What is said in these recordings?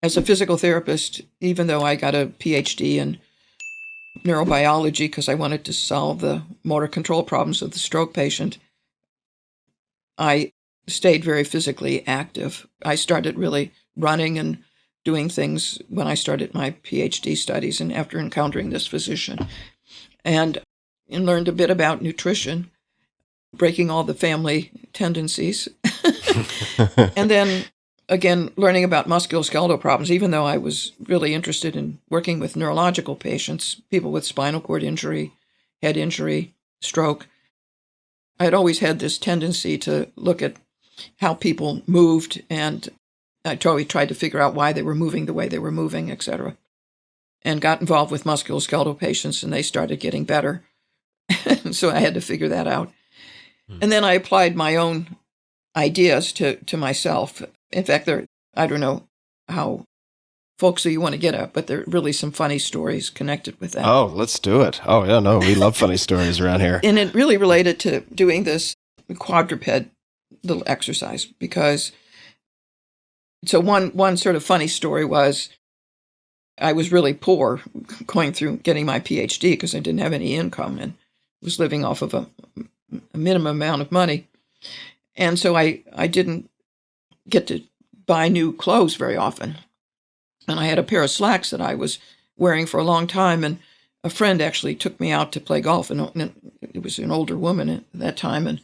as a physical therapist, even though I got a PhD in neurobiology because I wanted to solve the motor control problems of the stroke patient, I stayed very physically active. I started really running and doing things when I started my PhD studies and after encountering this physician. And learned a bit about nutrition, breaking all the family tendencies. And then, again, learning about musculoskeletal problems, even though I was really interested in working with neurological patients, people with spinal cord injury, head injury, stroke. I had always had this tendency to look at how people moved, and I always tried to figure out why they were moving the way they were moving, etc. And got involved with musculoskeletal patients, and they started getting better. So I had to figure that out. And then I applied my own ideas to myself. In fact, I don't know how folksy you want to get at, but there are really some funny stories connected with that. Oh, let's do it. Oh, yeah, no, we love funny stories around here. And it really related to doing this quadruped little exercise because, so one sort of funny story was I was really poor going through getting my PhD because I didn't have any income and was living off of a minimum amount of money. And so I didn't get to buy new clothes very often. And I had a pair of slacks that I was wearing for a long time. And a friend actually took me out to play golf. And it was an older woman at that time. And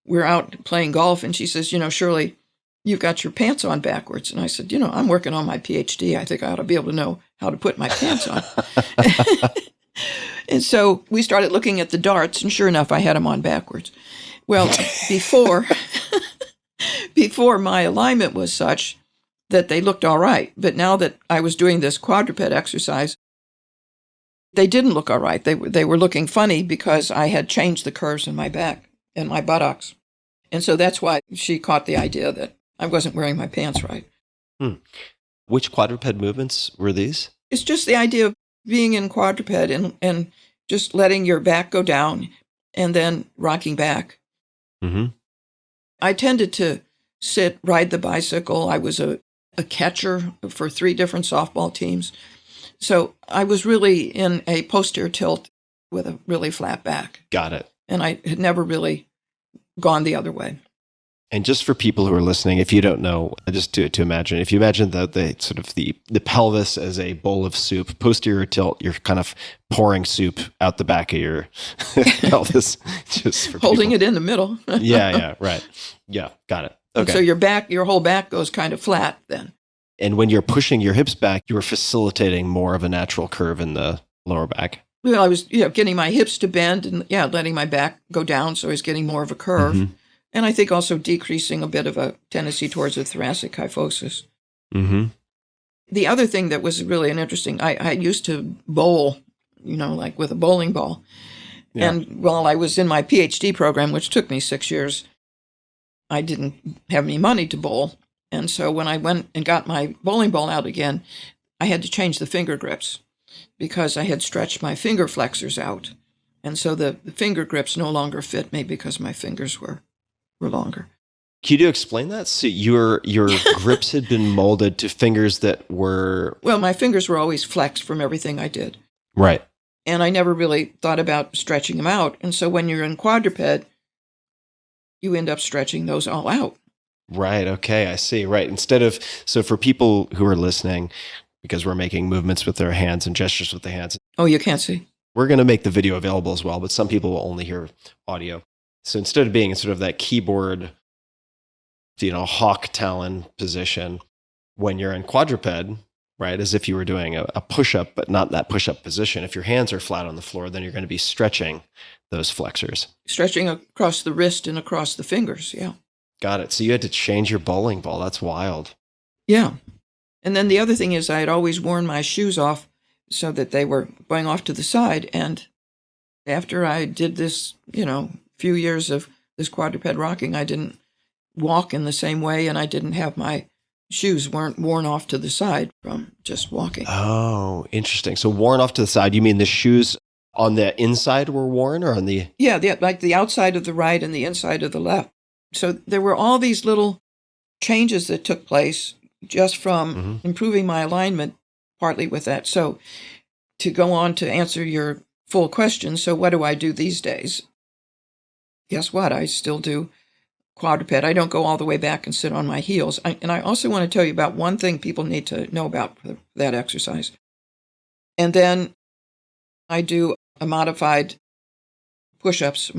we're out playing golf. And she says, Shirley, you've got your pants on backwards. And I said, I'm working on my PhD. I think I ought to be able to know how to put my pants on. And so we started looking at the darts. And sure enough, I had them on backwards. Well, before my alignment was such that they looked all right. But now that I was doing this quadruped exercise, they didn't look all right. They were looking funny because I had changed the curves in my back and my buttocks. And so that's why she caught the idea that I wasn't wearing my pants right. Which quadruped movements were these? It's just the idea of being in quadruped and just letting your back go down and then rocking back. Mm-hmm. I tended to sit, ride the bicycle. I was a catcher for 3 different softball teams. So I was really in a posterior tilt with a really flat back. Got it. And I had never really gone the other way. And just for people who are listening, if you don't know, just to imagine, if you imagine the sort of the pelvis as a bowl of soup, posterior tilt, you're kind of pouring soup out the back of your pelvis. Just for holding people. It in the middle. Yeah, right. Yeah, got it. Okay. So your whole back goes kind of flat then. And when you're pushing your hips back, you were facilitating more of a natural curve in the lower back. Well, I was getting my hips to bend and letting my back go down, so I was getting more of a curve. Mm-hmm. And I think also decreasing a bit of a tendency towards a thoracic kyphosis. Mm-hmm. The other thing that was really interesting, I used to bowl, like with a bowling ball. Yeah. And while I was in my PhD program, which took me 6 years, I didn't have any money to bowl. And so when I went and got my bowling ball out again, I had to change the finger grips because I had stretched my finger flexors out. And so the finger grips no longer fit me because my fingers were longer. Can you explain that? So your grips had been molded to fingers that were... Well, my fingers were always flexed from everything I did. Right. And I never really thought about stretching them out. And so when you're in quadruped, you end up stretching those all out. Right. Okay. I see. Right. So for people who are listening, because we're making movements with their hands and gestures with the hands. Oh, you can't see. We're going to make the video available as well, but some people will only hear audio. So instead of being in sort of that keyboard, hawk talon position, when you're in quadruped, right, as if you were doing a push-up, but not that push-up position. If your hands are flat on the floor, then you're going to be stretching those flexors. Stretching across the wrist and across the fingers, yeah. Got it. So you had to change your bowling ball. That's wild. Yeah. And then the other thing is I had always worn my shoes off so that they were going off to the side. And after I did this, few years of this quadruped rocking, I didn't walk in the same way, and I didn't have my shoes weren't worn off to the side from just walking. Oh, interesting. So worn off to the side, you mean the shoes on the inside were worn or on the... Yeah, like the outside of the right and the inside of the left. So there were all these little changes that took place just from improving my alignment, partly with that. So to go on to answer your full question, so what do I do these days? Guess what? I still do quadruped. I don't go all the way back and sit on my heels. And I also want to tell you about one thing people need to know about that exercise. And then I do a modified push-ups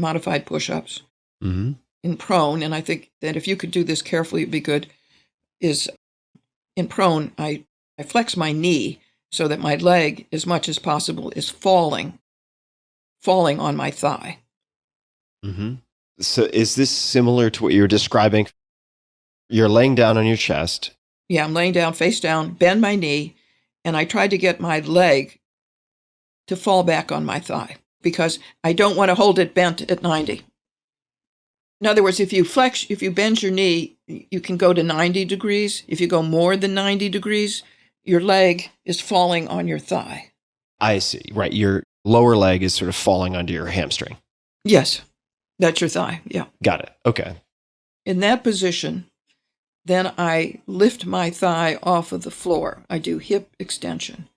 in prone. And I think that if you could do this carefully, it'd be good, is in prone, I flex my knee so that my leg, as much as possible, is falling on my thigh. Mm-hmm. So is this similar to what you were describing? You're laying down on your chest. Yeah, I'm laying down, face down, bend my knee, and I try to get my leg to fall back on my thigh because I don't want to hold it bent at 90. In other words, if you bend your knee, you can go to 90 degrees. If you go more than 90 degrees, your leg is falling on your thigh. I see. Right. Your lower leg is sort of falling onto your hamstring. Yes. That's your thigh. Yeah. Got it. Okay. In that position, then I lift my thigh off of the floor. I do hip extension,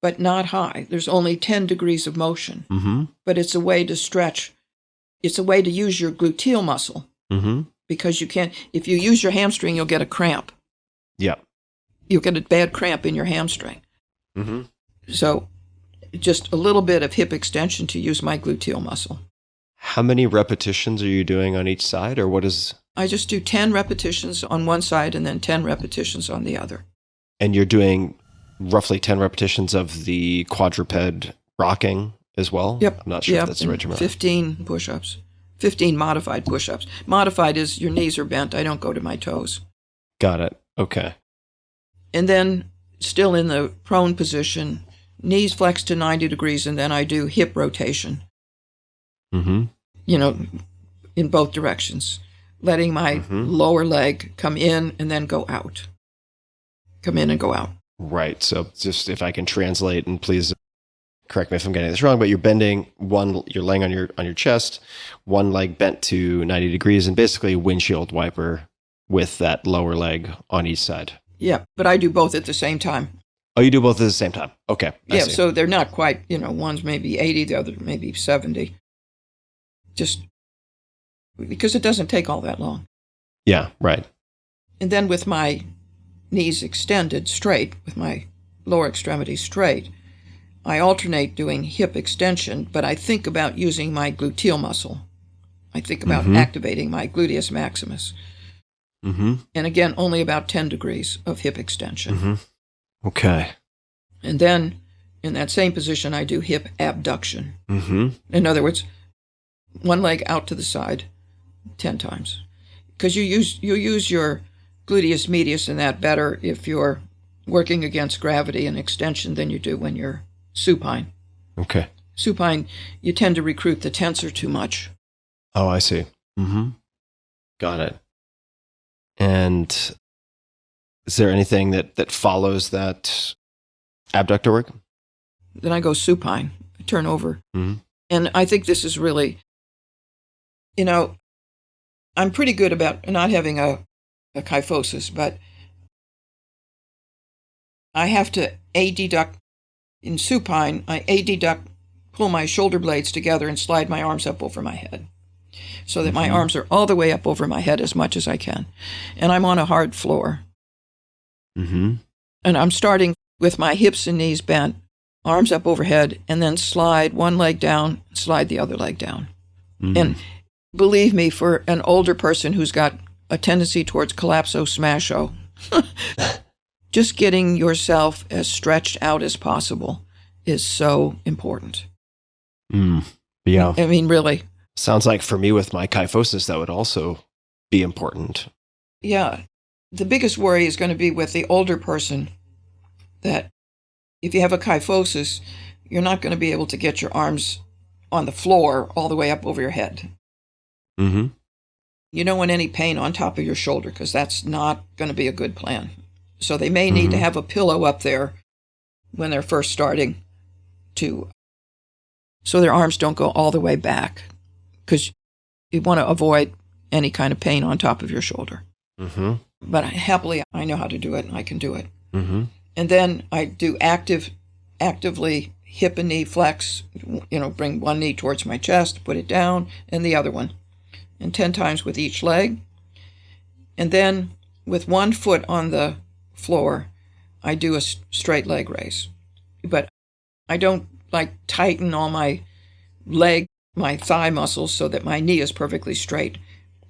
but not high. There's only 10 degrees of motion, but it's a way to stretch. It's a way to use your gluteal muscle because you can't, if you use your hamstring, you'll get a cramp. Yeah. You'll get a bad cramp in your hamstring. So just a little bit of hip extension to use my gluteal muscle. How many repetitions are you doing on each side, or what is? I just do 10 repetitions on one side and then 10 repetitions on the other. And you're doing roughly 10 repetitions of the quadruped rocking as well? Yep. I'm not sure if that's the right term. 15 push-ups. 15 modified push-ups. Modified is your knees are bent. I don't go to my toes. Got it. Okay. And then still in the prone position, knees flexed to 90 degrees, and then I do hip rotation. In both directions, letting my lower leg come in and then go out. Come in and go out. Right. So just if I can translate, and please correct me if I'm getting this wrong, but you're bending you're laying on your chest, one leg bent to 90 degrees, and basically a windshield wiper with that lower leg on each side. Yeah, but I do both at the same time. Oh, you do both at the same time. Okay. Yeah, so they're not quite, one's maybe 80, the other maybe 70. Just because it doesn't take all that long. Yeah, right. And then with my knees extended straight, with my lower extremity straight, I alternate doing hip extension, but I think about using my gluteal muscle. I think about activating my gluteus maximus. And again, only about 10 degrees of hip extension. Okay. And then in that same position, I do hip abduction. In other words, one leg out to the side 10 times. Because you use your gluteus medius in that better if you're working against gravity and extension than you do when you're supine. Okay. Supine, you tend to recruit the tensor too much. Oh, I see. Got it. And is there anything that follows that abductor work? Then I go supine, turn over. And I think this is really, I'm pretty good about not having a kyphosis, but I have to adduct in supine. I adduct, pull my shoulder blades together and slide my arms up over my head so that my arms are all the way up over my head as much as I can. And I'm on a hard floor. And I'm starting with my hips and knees bent, arms up overhead, and then slide one leg down, slide the other leg down. And believe me, for an older person who's got a tendency towards collapso-smasho, just getting yourself as stretched out as possible is so important. Yeah. I mean, really. Sounds like for me with my kyphosis, that would also be important. Yeah. The biggest worry is going to be with the older person that if you have a kyphosis, you're not going to be able to get your arms on the floor all the way up over your head. You don't want any pain on top of your shoulder because that's not going to be a good plan. So they may need to have a pillow up there when they're first starting so their arms don't go all the way back because you want to avoid any kind of pain on top of your shoulder. but happily I know how to do it and I can do it. Mm-hmm. And then I do actively hip and knee flex, bring one knee towards my chest, put it down, and the other one. And 10 times with each leg. And then with one foot on the floor, I do a straight leg raise. But I don't tighten all my thigh muscles so that my knee is perfectly straight.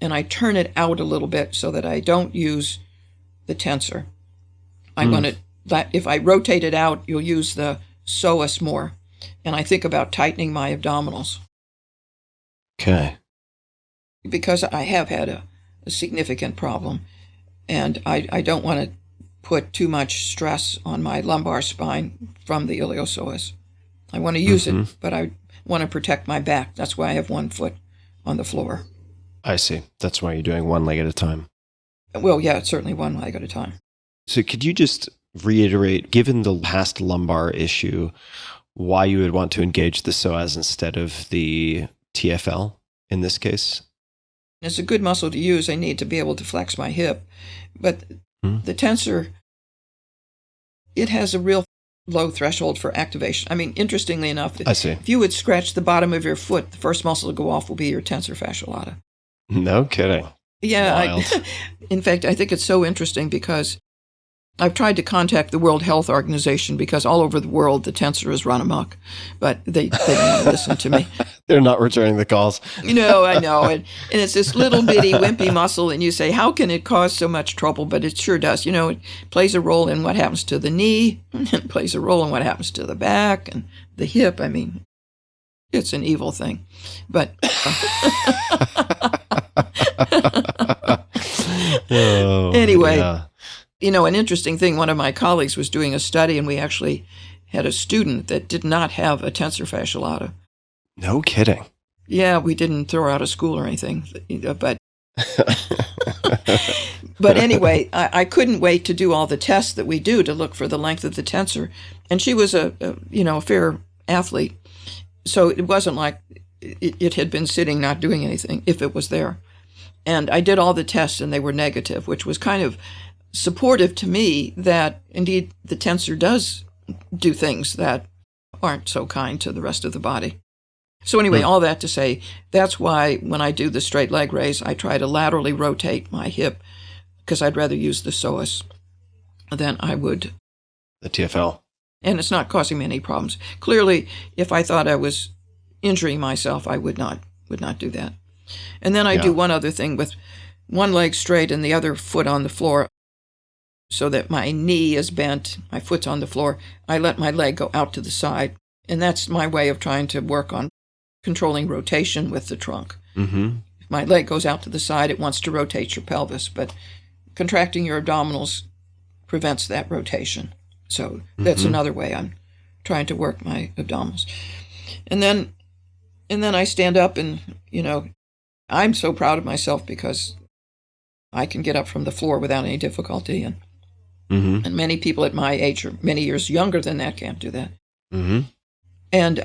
And I turn it out a little bit so that I don't use the tensor. If I rotate it out, you'll use the psoas more. And I think about tightening my abdominals. Okay. Because I have had a significant problem, and I don't want to put too much stress on my lumbar spine from the iliopsoas. I want to use it, but I want to protect my back. That's why I have one foot on the floor. I see. That's why you're doing one leg at a time. Well, yeah, it's certainly one leg at a time. So could you just reiterate, given the past lumbar issue, why you would want to engage the psoas instead of the TFL in this case? It's a good muscle to use. I need to be able to flex my hip. But the tensor, it has a real low threshold for activation. I mean, interestingly enough, I see. If you would scratch the bottom of your foot, the first muscle to go off will be your tensor fasciolata. No kidding. Yeah. In fact, I think it's so interesting because I've tried to contact the World Health Organization because all over the world the tensor is run amok, but they don't want to listen to me. They're not returning the calls. I know. And it's this little bitty wimpy muscle, and you say, how can it cause so much trouble? But it sure does. It plays a role in what happens to the knee, and it plays a role in what happens to the back and the hip. I mean, it's an evil thing. But anyway. Yeah. An interesting thing, one of my colleagues was doing a study, and we actually had a student that did not have a tensor fasciolata. No kidding. Yeah, we didn't throw her out of school or anything, but but anyway, I couldn't wait to do all the tests that we do to look for the length of the tensor, and she was a fair athlete, so it wasn't like it had been sitting not doing anything if it was there. And I did all the tests, and they were negative, which was kind of supportive to me that indeed the tensor does do things that aren't so kind to the rest of the body. So anyway, all that to say, that's why when I do the straight leg raise, I try to laterally rotate my hip because I'd rather use the psoas than I would the TFL. And it's not causing me any problems. Clearly, if I thought I was injuring myself, I would not do that. And then I do one other thing with one leg straight and the other foot on the floor so that my knee is bent, my foot's on the floor. I let my leg go out to the side. And that's my way of trying to work on controlling rotation with the trunk. Mm-hmm. If my leg goes out to the side, it wants to rotate your pelvis, but contracting your abdominals prevents that rotation. So that's another way I'm trying to work my abdominals. And then I stand up and, I'm so proud of myself because I can get up from the floor without any difficulty. And many people at my age or many years younger than that can't do that. Mm-hmm. And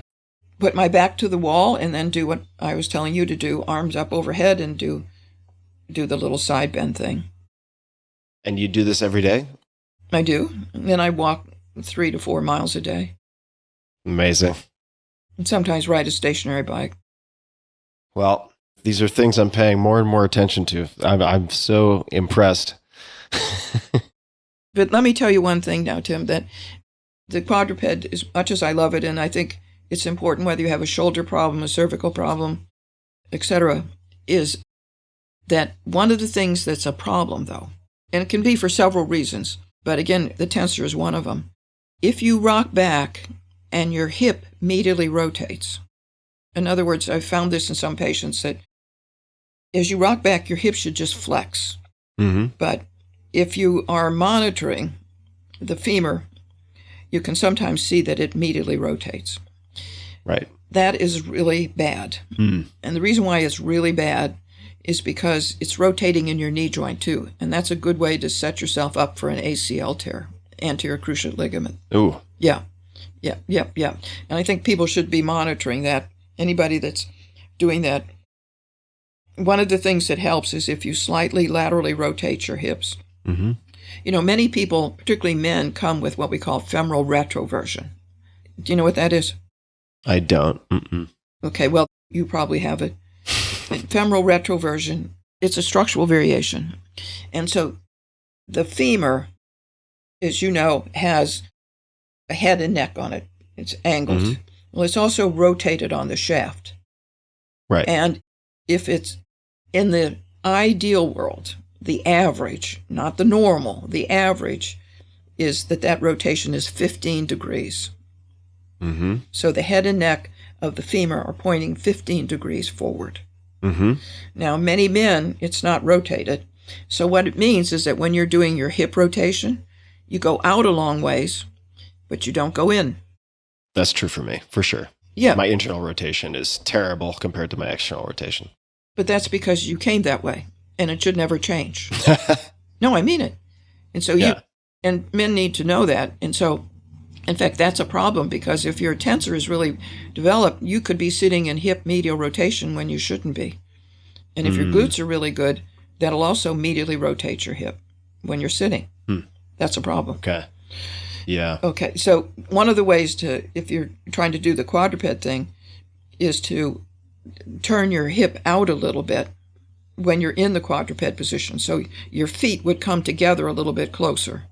put my back to the wall and then do what I was telling you to do, arms up overhead and do the little side bend thing. And you do this every day? I do. And then I walk 3 to 4 miles a day. Amazing. And sometimes ride a stationary bike. Well, these are things I'm paying more and more attention to. I'm so impressed. But let me tell you one thing now, Tim, that the quadruped, as much as I love it, and I think it's important whether you have a shoulder problem, a cervical problem, etc., is that one of the things that's a problem, though, and it can be for several reasons, but again, the tensor is one of them. If you rock back and your hip medially rotates, in other words, I've found this in some patients that as you rock back, your hip should just flex. Mm-hmm. But if you are monitoring the femur, you can sometimes see that it medially rotates. Right. That is really bad. Mm. And the reason why it's really bad is because it's rotating in your knee joint too. And that's a good way to set yourself up for an ACL tear, anterior cruciate ligament. Ooh. Yeah. And I think people should be monitoring that. Anybody that's doing that. One of the things that helps is if you slightly laterally rotate your hips Mm-hmm. You know, many people, particularly men, come with what we call femoral retroversion. Do you know what that is? I don't. Mm-mm. Okay, well, you probably have it. Femoral retroversion, it's a structural variation. And so the femur, as you know, has a head and neck on it. It's angled. Mm-hmm. Well, it's also rotated on the shaft. Right. And if it's in the ideal world, the average, not the normal, the average is that rotation is 15 degrees. Mm-hmm. So the head and neck of the femur are pointing 15 degrees forward. Mm-hmm. Now, many men, it's not rotated. So what it means is that when you're doing your hip rotation, you go out a long ways, but you don't go in. That's true for me, for sure. Yeah. My internal rotation is terrible compared to my external rotation. But that's because you came that way, and it should never change. No, I mean it. And so and men need to know that. And so, in fact, that's a problem, because if your tensor is really developed, you could be sitting in hip medial rotation when you shouldn't be. And if your glutes are really good, that'll also medially rotate your hip when you're sitting. That's a problem. Okay. Yeah. Okay. So one of the ways to, if you're trying to do the quadruped thing, is to turn your hip out a little bit when you're in the quadruped position. So your feet would come together a little bit closer.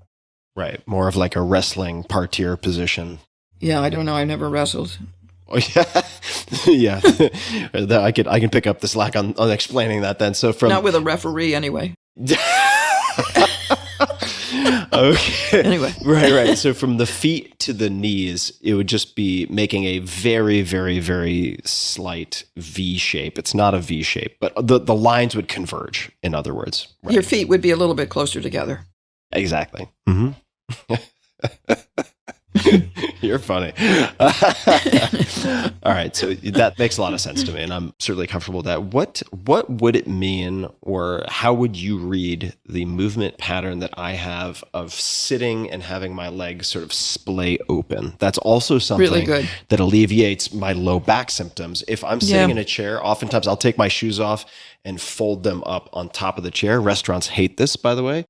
Right. More of like a wrestling parterre position. Yeah, I don't know. I never wrestled. Oh, yeah. Yeah. I can pick up the slack on explaining that then. So from Not with a referee anyway. Okay. Anyway. Right. So from the feet to the knees, it would just be making a very, very, very slight V shape. It's not a V shape, but the lines would converge, in other words. Right. Your feet would be a little bit closer together. Exactly. Mm-hmm. You're funny. All right, so that makes a lot of sense to me, and I'm certainly comfortable with that. What would it mean, or how would you read the movement pattern that I have of sitting and having my legs sort of splay open? That's also something really good. That alleviates my low back symptoms. If I'm sitting in a chair, oftentimes I'll take my shoes off and fold them up on top of the chair. Restaurants hate this, by the way.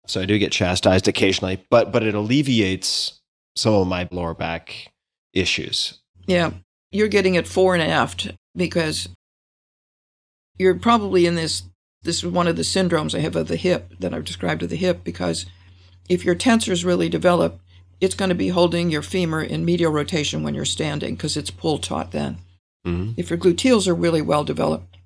So I do get chastised occasionally, but it alleviates some of my lower back issues. Yeah, you're getting it fore and aft, because you're probably in this is one of the syndromes I have of the hip that I've described of the hip, because if your tensor is really developed, it's going to be holding your femur in medial rotation when you're standing, because it's pull taut then. Mm-hmm. If your gluteals are really well developed,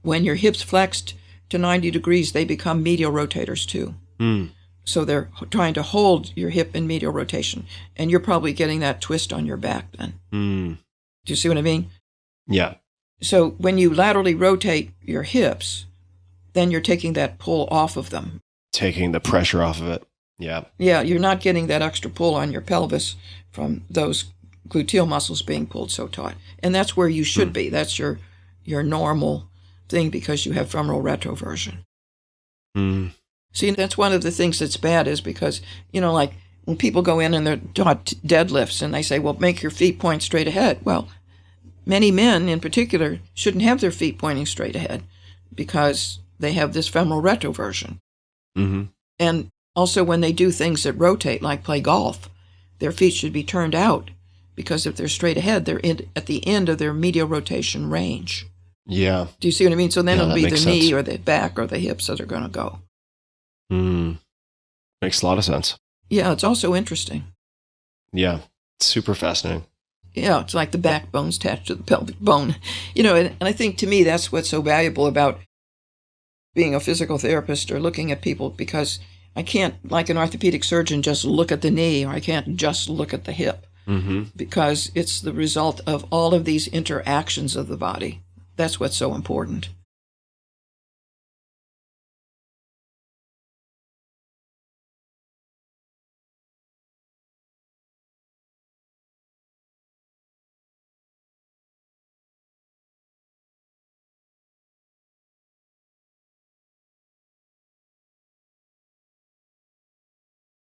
when your hips flexed to 90 degrees, they become medial rotators too. Mm. So they're trying to hold your hip in medial rotation, and you're probably getting that twist on your back then. Mm. Do you see what I mean? Yeah. So when you laterally rotate your hips, then you're taking that pull off of them. Taking the pressure off of it. Yeah. Yeah, you're not getting that extra pull on your pelvis from those gluteal muscles being pulled so taut. And that's where you should be. That's your normal thing, because you have femoral retroversion. Mm. See, that's one of the things that's bad, is because, like when people go in and they're taught deadlifts and they say, well, make your feet point straight ahead. Well, many men in particular shouldn't have their feet pointing straight ahead, because they have this femoral retroversion. Mm-hmm. And also when they do things that rotate, like play golf, their feet should be turned out, because if they're straight ahead, they're at the end of their medial rotation range. Yeah. Do you see what I mean? So then it'll be the knee sense. or the back or the hips that are going to go. Makes a lot of sense. Yeah, it's also interesting. Yeah, super fascinating. Yeah, it's like the backbone's attached to the pelvic bone. And I think to me that's what's so valuable about being a physical therapist or looking at people, because I can't, like an orthopedic surgeon, just look at the knee, or I can't just look at the hip, because it's the result of all of these interactions of the body. That's what's so important.